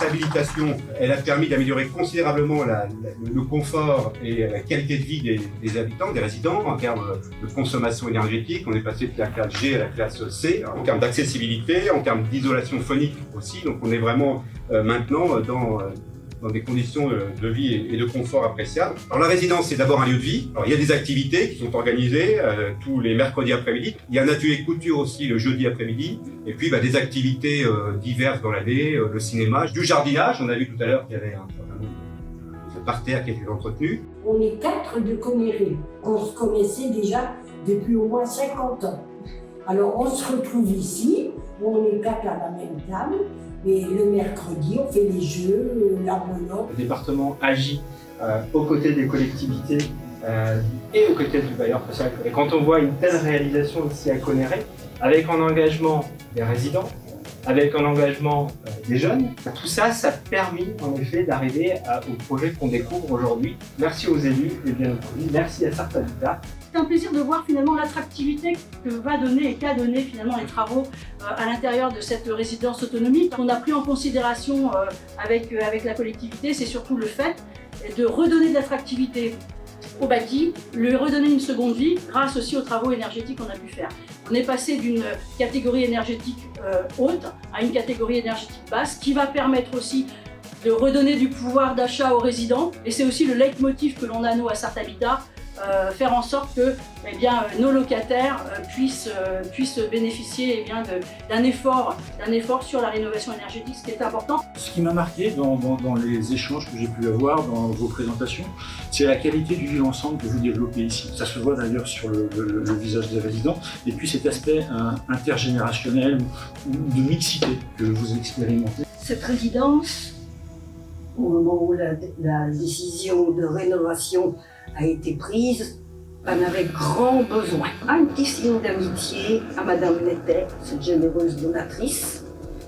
Cette habilitation, elle a permis d'améliorer considérablement le confort et la qualité de vie des habitants, des résidents, en termes de consommation énergétique. On est passé de la classe G à la classe C, en termes d'accessibilité, en termes d'isolation phonique aussi. Donc on est vraiment maintenant dans des conditions de vie et de confort appréciables. Alors la résidence, c'est d'abord un lieu de vie. Alors il y a des activités qui sont organisées tous les mercredis après-midi. Il y a un atelier couture aussi le jeudi après-midi. Et puis des activités diverses dans l'année, le cinéma, du jardinage. On a vu tout à l'heure qu'il y avait un certain nombre de parterres qui étaient entretenus. On est 4 de Comméry. On se connaissait déjà depuis au moins 50 ans. Alors on se retrouve ici, on est 4 à la même table. Et le mercredi, on fait les jeux, la belote. Le département agit aux côtés des collectivités et aux côtés du bailleur social. Et quand on voit une telle réalisation ici à Connerré, avec un engagement des résidents, avec un engagement des jeunes, tout ça, ça a permis en effet d'arriver au projet qu'on découvre aujourd'hui. Merci aux élus et bien entendu, merci à Sarthe Habitat. C'est un plaisir de voir finalement l'attractivité que va donner et qu'a donné finalement les travaux à l'intérieur de cette résidence autonomique. On a pris en considération avec la collectivité, c'est surtout le fait de redonner de l'attractivité au bâti, lui redonner une seconde vie grâce aussi aux travaux énergétiques qu'on a pu faire. On est passé d'une catégorie énergétique haute à une catégorie énergétique basse qui va permettre aussi de redonner du pouvoir d'achat aux résidents. Et c'est aussi le leitmotiv que l'on a nous à Sarthe Habitat, faire en sorte que nos locataires puissent bénéficier d'un effort sur la rénovation énergétique, ce qui est important. Ce qui m'a marqué dans les échanges que j'ai pu avoir dans vos présentations, c'est la qualité du vivre ensemble que vous développez ici. Ça se voit d'ailleurs sur le visage des résidents. Et puis cet aspect intergénérationnel ou de mixité que vous expérimentez. Cette résidence, au moment où la décision de rénovation a été prise, en avait grand besoin. Un petit signe d'amitié à Madame Nettet, cette généreuse donatrice,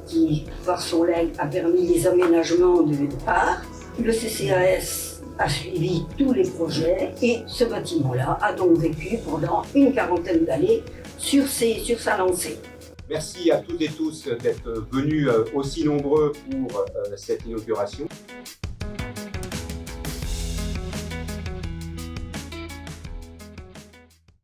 qui, par son legs, a permis les aménagements du départ. Le CCAS a suivi tous les projets et ce bâtiment-là a donc vécu pendant une quarantaine d'années sur sa lancée. Merci à toutes et tous d'être venus aussi nombreux pour cette inauguration.